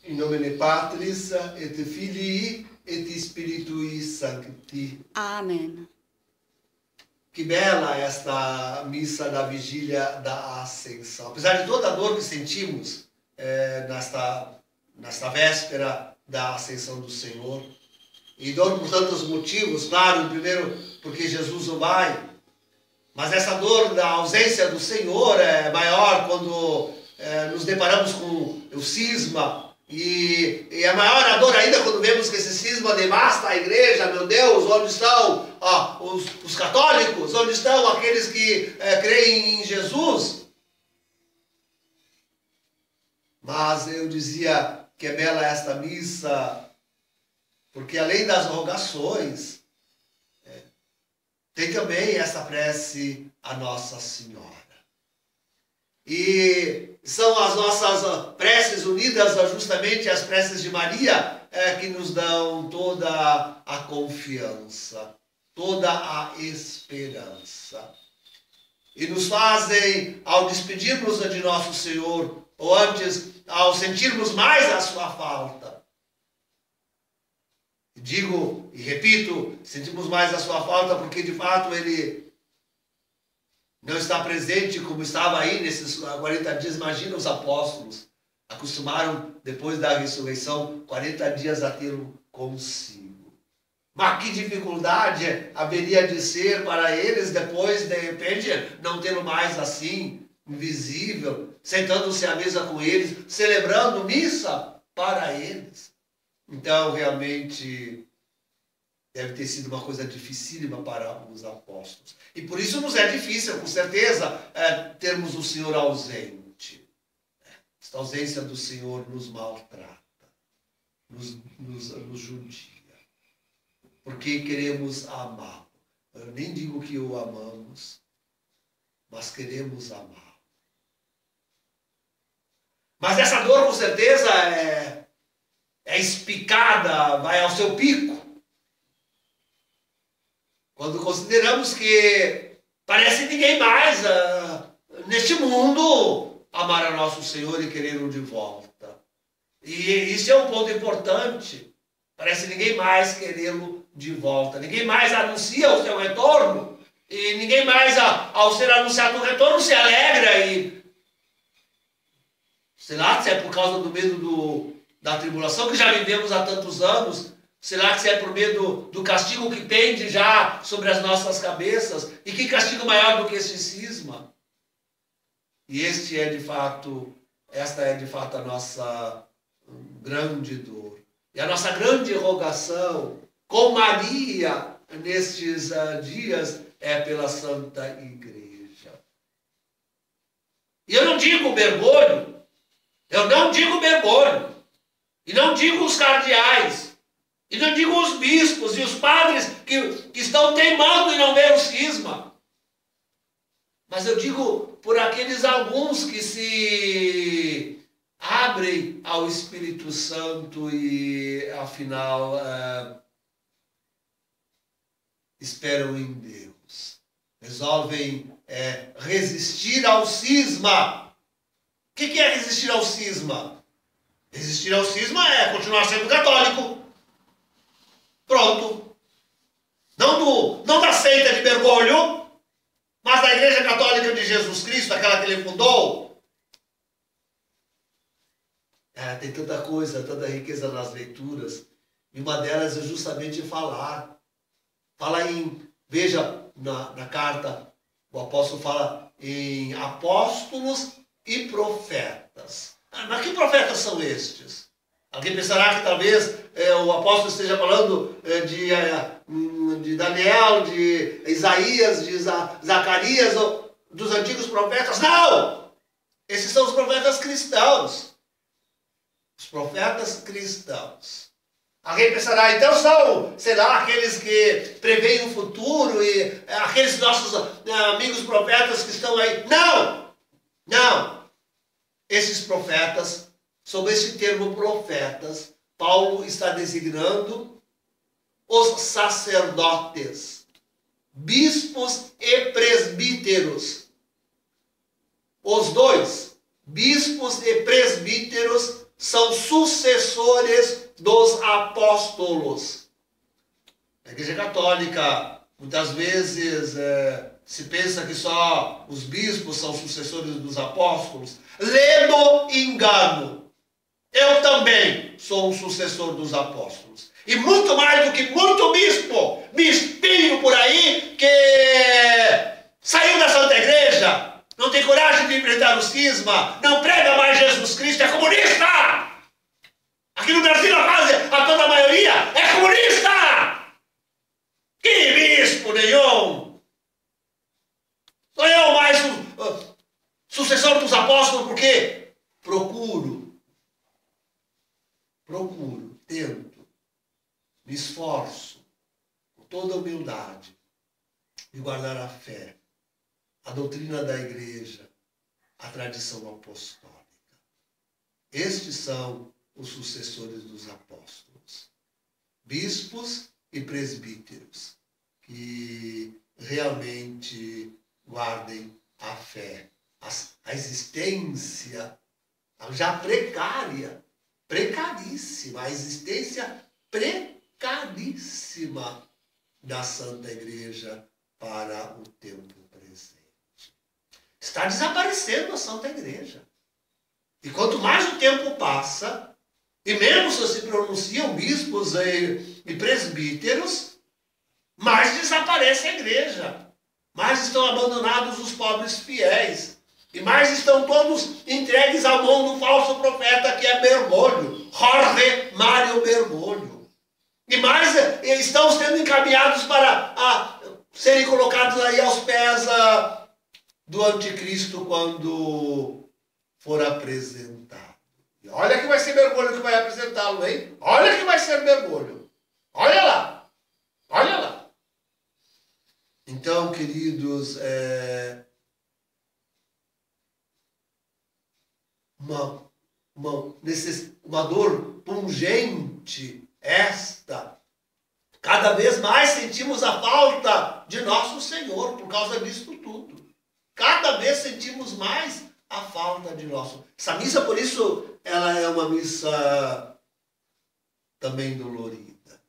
In nomine Patris et Filii et Spiritui Sancti. Amen. Que bela esta missa da vigília da Ascensão. Apesar de toda a dor que sentimos nesta véspera da Ascensão do Senhor, e dor por tantos motivos, claro, primeiro porque Jesus não vai, mas essa dor da ausência do Senhor é maior quando nos deparamos com o cisma, e é maior a dor ainda quando vemos que esse cisma devasta a igreja. Meu Deus, onde estão os católicos? Onde estão aqueles que creem em Jesus? Mas eu dizia que é bela esta missa, porque além das rogações, tem também essa prece a Nossa Senhora. E são as nossas preces unidas justamente às preces de Maria que nos dão toda a confiança, toda a esperança. E nos fazem, ao despedirmos de Nosso Senhor, ou antes, ao sentirmos mais a sua falta. Digo e repito, sentimos mais a sua falta porque de fato Ele não está presente como estava aí nesses 40 dias. Imagina, os apóstolos acostumaram, depois da ressurreição, 40 dias a tê-lo consigo. Mas que dificuldade haveria de ser para eles depois, de repente, não tê-lo mais assim, invisível, sentando-se à mesa com eles, celebrando missa para eles. Então, realmente, deve ter sido uma coisa dificílima para os apóstolos. E por isso nos é difícil, com certeza, termos o Senhor ausente. Esta ausência do Senhor nos maltrata, nos judia. Porque queremos amá-lo. Eu nem digo que o amamos, mas queremos amá-lo. Mas essa dor, com certeza, é espicada, vai ao seu pico, quando consideramos que parece ninguém mais neste mundo amar a nosso Senhor e querer-o de volta. E isso é um ponto importante. Parece ninguém mais querê-lo de volta. Ninguém mais anuncia o seu retorno. E ninguém mais, ao ser anunciado o retorno, se alegra. E sei lá se é por causa do medo da tribulação que já vivemos há tantos anos. Será que se é por medo do castigo que pende já sobre as nossas cabeças? E que castigo maior do que este cisma? E esta é de fato a nossa grande dor. E a nossa grande rogação com Maria nestes dias é pela Santa Igreja. E eu não digo mergulho, e não digo os cardeais, e não digo os bispos e os padres que estão teimando em não ver o cisma. Mas eu digo por aqueles alguns que se abrem ao Espírito Santo e, afinal, esperam em Deus. Resolvem resistir ao cisma. O que é resistir ao cisma? Resistir ao cisma é continuar sendo católico. Pronto. Não da seita de mergulho, mas da Igreja Católica de Jesus Cristo, aquela que ele fundou. Tem tanta coisa, tanta riqueza nas leituras. E uma delas é justamente falar. Veja na carta, o apóstolo fala em apóstolos e profetas. Mas que profetas são estes? Alguém pensará que talvez o apóstolo esteja falando de Daniel, de Isaías, de Zacarias, dos antigos profetas. Não! Esses são os profetas cristãos. Os profetas cristãos. Alguém pensará, então são, sei lá, aqueles que preveem o futuro e aqueles nossos amigos profetas que estão aí. Não! Não! Esses profetas, sob esse termo profetas, Paulo está designando os sacerdotes, bispos e presbíteros. Os dois, bispos e presbíteros são sucessores dos apóstolos. A Igreja Católica, muitas vezes, se pensa que só os bispos são sucessores dos apóstolos. Ledo engano. Eu também sou um sucessor dos apóstolos. E muito mais do que muito bispinho por aí, que saiu da Santa Igreja, não tem coragem de enfrentar o cisma, não prega mais Jesus Cristo, é comunista! Aqui no Brasil, a toda a maioria é comunista! Que bispo nenhum! Sou eu mais sucessor dos apóstolos, porque procuro, tento, me esforço, com toda humildade, de guardar a fé, a doutrina da igreja, a tradição apostólica. Estes são os sucessores dos apóstolos, bispos e presbíteros, que realmente guardem a fé, a existência já precaríssima, a existência precaríssima da Santa Igreja para o tempo presente. Está desaparecendo a Santa Igreja. E quanto mais o tempo passa, e menos se pronunciam bispos e presbíteros, mais desaparece a igreja. Mais estão abandonados os pobres fiéis. E mais estão todos entregues à mão do falso profeta que é Bergoglio, Jorge Mário Bergoglio. E mais estão sendo encaminhados para serem colocados aí aos pés do anticristo quando for apresentado. E olha que vai ser Bergoglio que vai apresentá-lo, hein? Olha que vai ser Bergoglio. Olha lá. Olha lá. Então, queridos, uma dor pungente esta. Cada vez mais sentimos a falta de nosso Senhor por causa disso tudo. Cada vez sentimos mais a falta de nosso. Essa missa, por isso, ela é uma missa também dolorida.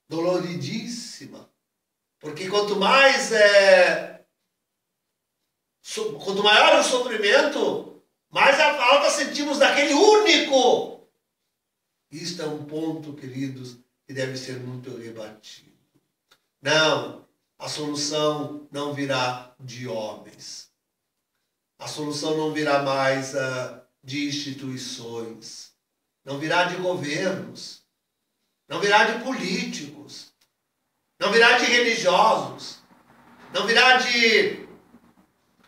Doloridíssima. Porque quanto maior o sofrimento, mais a falta sentimos daquele único. Isto é um ponto, queridos, que deve ser muito rebatido. Não, a solução não virá de homens. A solução não virá mais de instituições. Não virá de governos. Não virá de políticos. Não virá de religiosos. Não virá de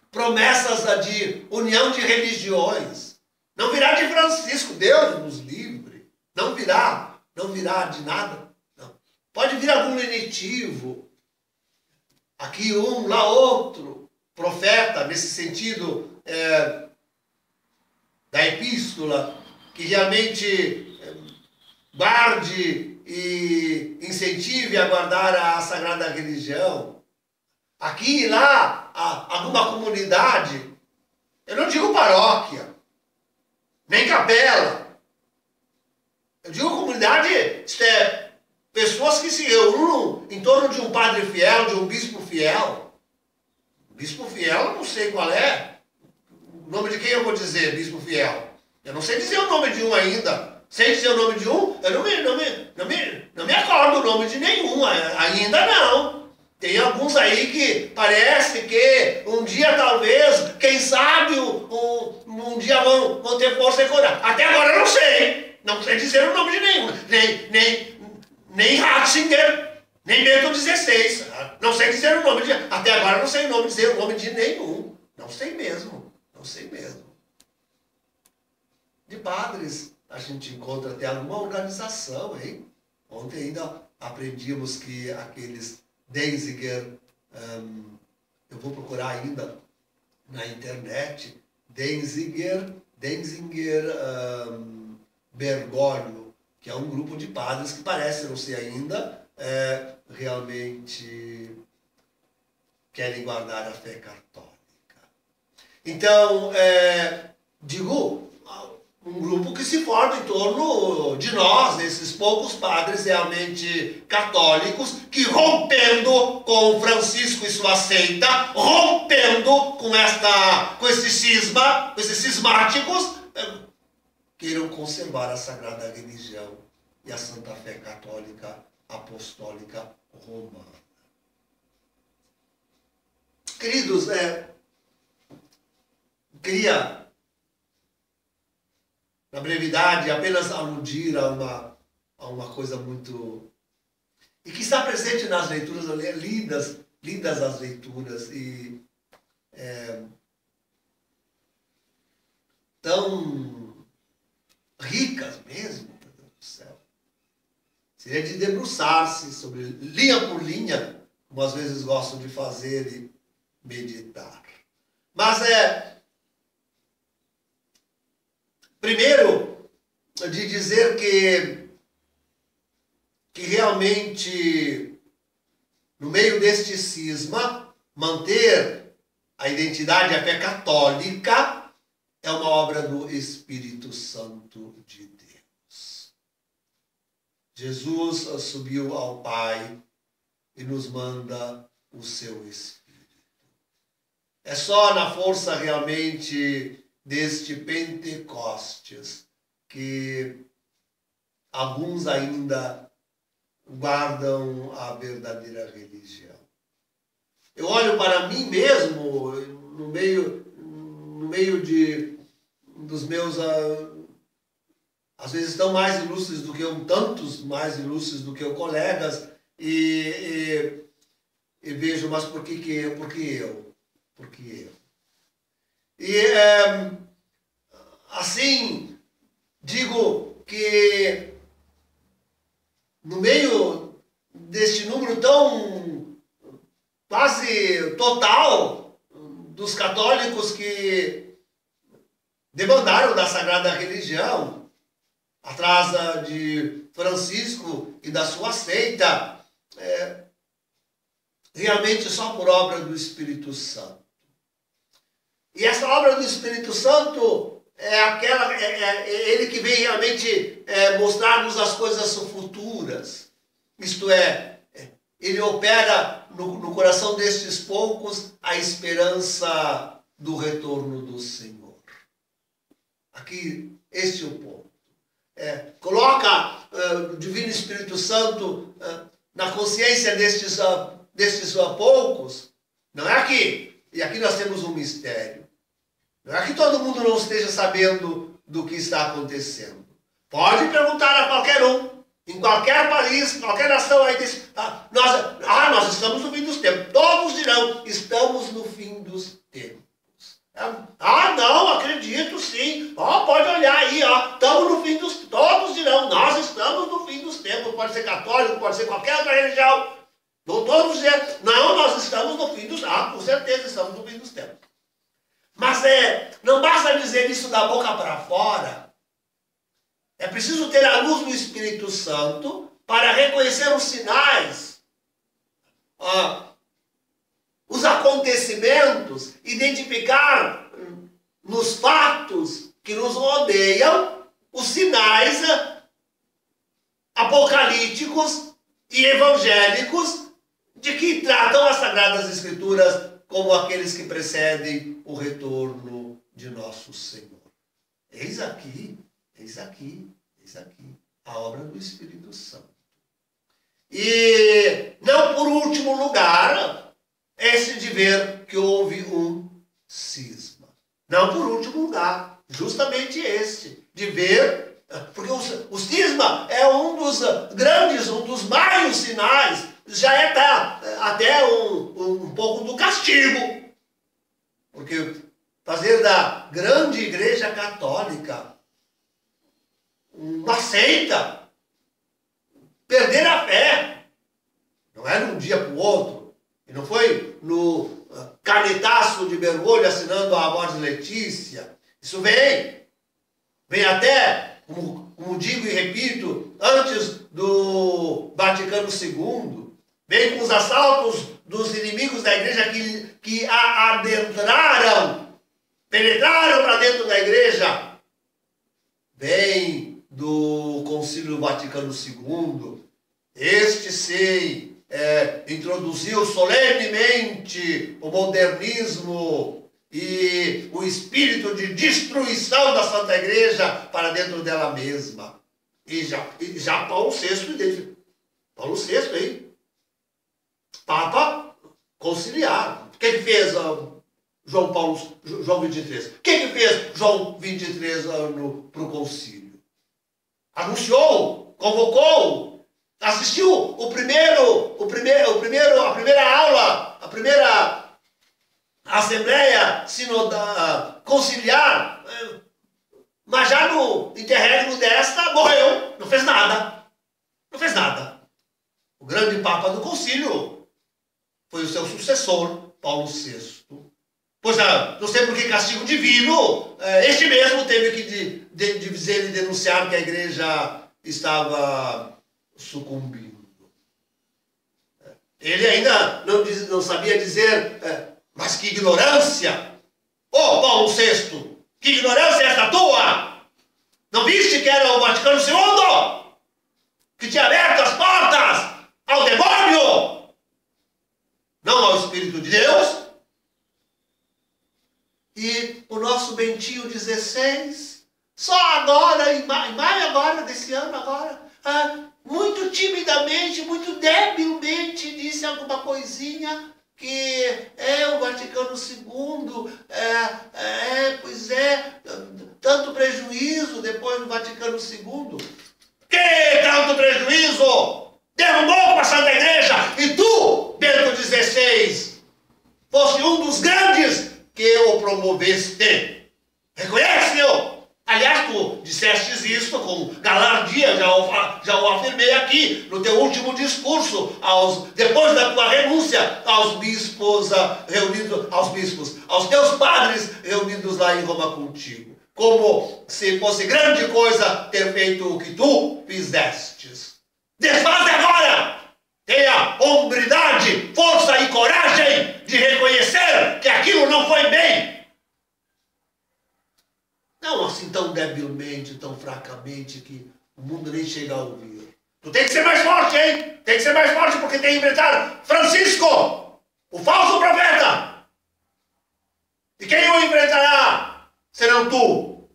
promessas de união de religiões. Não virá de Francisco, Deus nos livre. Não virá de nada. Não. Pode vir algum lenitivo. Aqui um, lá outro. Profeta, nesse sentido da epístola, que realmente guarde e incentive a guardar a sagrada religião. Aqui e lá, alguma comunidade, eu não digo paróquia, nem capela, eu digo comunidade, pessoas que se reúnem em torno de um padre fiel, de um bispo fiel. Bispo fiel, eu não sei qual é. O nome de quem eu vou dizer, bispo fiel? Eu não sei dizer o nome de um ainda. Sei dizer o nome de um, eu não me acordo o nome de nenhum, ainda não. Tem alguns aí que parece que um dia talvez, quem sabe, um dia vão ter força e coragem. Até agora eu não sei. Não sei dizer o nome de nenhum. Nem Ratzinger, nem Bento XVI. Não sei dizer o nome de... Até agora eu não sei dizer o nome de nenhum. Não sei mesmo. Não sei mesmo. De padres, a gente encontra até alguma organização, hein? Ontem ainda aprendimos que aqueles Denzinger, eu vou procurar ainda na internet, Denzinger Bergoglio, que é um grupo de padres que parece não ser ainda realmente querem guardar a fé católica. Então, digo, um grupo que se forma em torno de nós, esses poucos padres realmente católicos, que rompendo com Francisco e sua seita, rompendo com esse cisma, com esses cismáticos, queiram conservar a sagrada religião e a santa fé católica apostólica romana. Queridos, queria, na brevidade, apenas aludir a uma coisa muito... e que está presente nas leituras, lindas as leituras, e tão ricas mesmo, meu Deus do céu. Seria de debruçar-se sobre linha por linha, como às vezes gosto de fazer e meditar. Mas primeiro, de dizer que realmente, no meio deste cisma, manter a identidade e a fé católica é uma obra do Espírito Santo de Deus. Jesus subiu ao Pai e nos manda o seu Espírito. É só na força realmente deste Pentecostes que alguns ainda guardam a verdadeira religião. Eu olho para mim mesmo no meio dos meus, às vezes tão mais ilustres do que eu, tantos mais ilustres do que eu, colegas, e vejo, mas por que eu? Por que eu? E assim, digo que no meio deste número tão quase total dos católicos que debandaram da sagrada religião, atrás de Francisco e da sua seita, realmente só por obra do Espírito Santo. E essa obra do Espírito Santo é ele que vem realmente mostrar-nos as coisas futuras. Isto é, ele opera no coração destes poucos a esperança do retorno do Senhor. Aqui, este é o ponto. Coloca o Divino Espírito Santo na consciência destes poucos. Não é aqui. E aqui nós temos um mistério. Não é que todo mundo não esteja sabendo do que está acontecendo. Pode perguntar a qualquer um, em qualquer país, qualquer nação aí desse... nós estamos no fim dos tempos. Todos dirão, estamos no fim dos tempos. Não, acredito sim. Pode olhar aí, estamos no fim dos... Todos dirão, nós estamos no fim dos tempos. Pode ser católico, pode ser qualquer outra religião. Vão todos dizer, não, nós estamos no fim dos... com certeza estamos no fim dos tempos. Mas não basta dizer isso da boca para fora. É preciso ter a luz do Espírito Santo para reconhecer os sinais, os acontecimentos, identificar nos fatos que nos rodeiam os sinais apocalípticos e evangélicos de que tratam as Sagradas Escrituras como aqueles que precedem o retorno de nosso Senhor. Eis aqui a obra do Espírito Santo. E não por último lugar, esse de ver que houve um cisma. Não por último lugar, justamente este, de ver, porque o cisma é um dos grandes, um dos maiores sinais, já até um pouco do castigo. Porque fazer da grande Igreja Católica uma seita, perder a fé, não é de um dia para o outro, e não foi no canetaço de mergulho assinando a Amor de Letícia. Isso vem até, como digo e repito, antes do Vaticano II, vem com os assaltos dos inimigos da igreja que adentraram penetraram para dentro da igreja, vem do Concílio Vaticano II. Este sim introduziu solenemente o modernismo e o espírito de destruição da Santa Igreja para dentro dela mesma. E já Paulo VI, Paulo VI, hein? Papa conciliar. O que fez João 23? O que fez João 23 para o concílio? Anunciou, convocou, assistiu a primeira aula, a primeira assembleia sinodal, conciliar, mas já no interregno desta morreu, não fez nada. Não fez nada. O grande Papa do concílio foi o seu sucessor, Paulo VI. Pois não sei por que castigo divino, este mesmo teve que dizer e denunciar que a igreja estava sucumbindo. Ele ainda não sabia dizer, mas que ignorância! Ô Paulo VI, que ignorância é esta tua? Não viste que era o Vaticano II? Que tinha aberto as portas ao demônio, não ao Espírito de Deus? E o nosso Bentinho XVI, só agora, em maio agora, desse ano agora, muito timidamente, muito debilmente disse alguma coisinha que o Vaticano II, tanto prejuízo depois do Vaticano II. Que tanto prejuízo! Derrubou para a Santa Igreja e tu, Bento XVI, foste um dos grandes que o promoveste. Reconhece-o! Aliás, tu dissestes isso com galardia, já o afirmei aqui, no teu último discurso, depois da tua renúncia aos bispos reunidos, aos teus padres reunidos lá em Roma contigo. Como se fosse grande coisa ter feito o que tu fizestes. Desfaze agora! Tenha hombridade, força e coragem de reconhecer que aquilo não foi bem. Não assim tão debilmente, tão fracamente que o mundo nem chega a ouvir. Tu tem que ser mais forte, hein? Tem que ser mais forte porque tem que enfrentar Francisco, o falso profeta. E quem o enfrentará senão tu?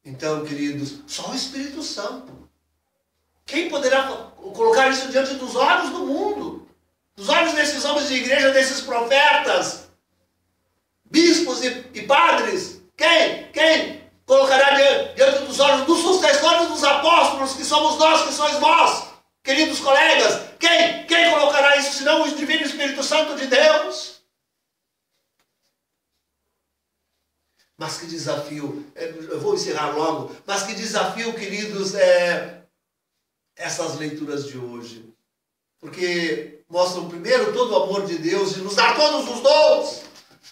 Então, queridos, só o Espírito Santo. Quem poderá colocar isso diante dos olhos do mundo? Dos olhos desses homens de igreja, desses profetas, bispos e padres? Quem colocará diante dos olhos dos sucessores dos apóstolos, que somos nós, que sois vós, queridos colegas? Quem colocará isso, senão o Divino Espírito Santo de Deus? Mas que desafio, eu vou encerrar logo, mas que desafio, queridos, essas leituras de hoje. Porque mostram primeiro todo o amor de Deus de nos dar todos os dons.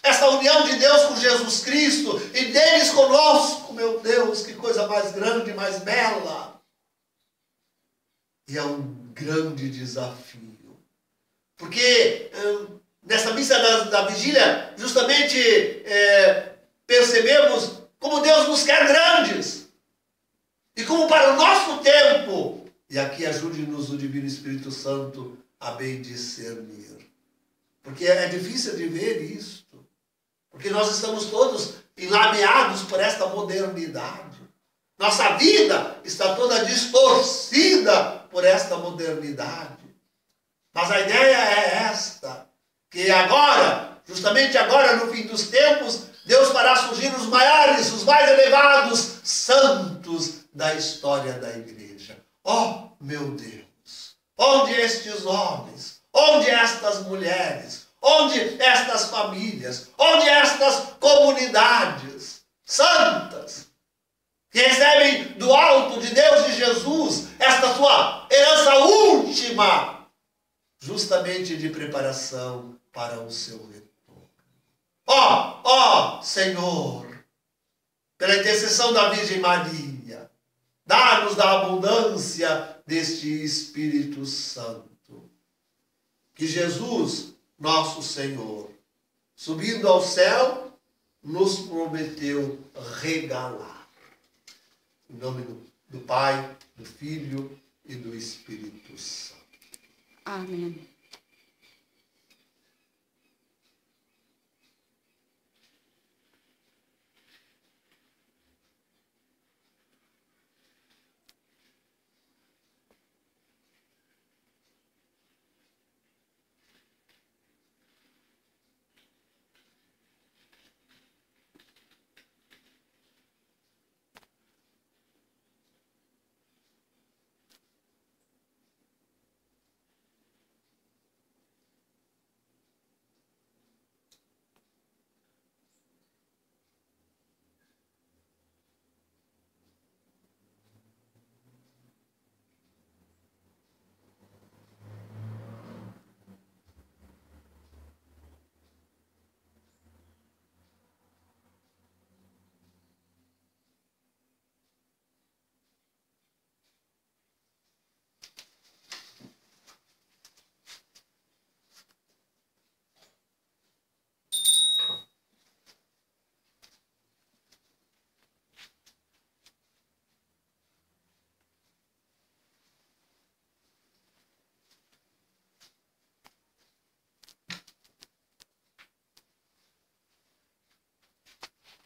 Essa união de Deus com Jesus Cristo e deles conosco, meu Deus, que coisa mais grande, mais bela. E é um grande desafio. Porque nessa missa da vigília, justamente percebemos como Deus nos quer grandes. E como para o nosso tempo. E aqui ajude-nos o Divino Espírito Santo a bem discernir. Porque é difícil de ver isto. Porque nós estamos todos enlameados por esta modernidade. Nossa vida está toda distorcida por esta modernidade. Mas a ideia é esta, que agora, justamente agora, no fim dos tempos, Deus fará surgir os maiores, os mais elevados santos da história da igreja. Oh, meu Deus! Onde estes homens? Onde estas mulheres? Onde estas famílias? Onde estas comunidades santas que recebem do alto de Deus e Jesus esta sua herança última, justamente de preparação para o seu retorno? Ó Senhor, pela intercessão da Virgem Maria, dá-nos da abundância deste Espírito Santo. Que Jesus, nosso Senhor, subindo ao céu, nos prometeu regalar. Em nome do Pai, do Filho e do Espírito Santo. Amém.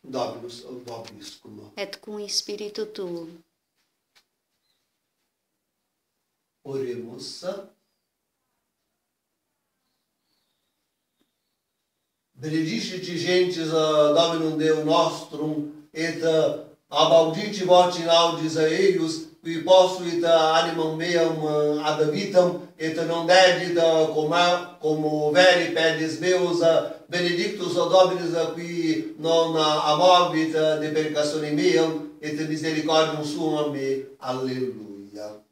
Dominus vobiscum. Et cum spiritu tuo. Oremus. Benedicite gentes Dominum Deum nostrum, et abaudite voti laudis eius, qui posuit animam meam ad vitam, et non dedit como veri pedis meus, benedictus Dominus qui non amorbit de peccatione meam, et misericordium suam. Alleluia.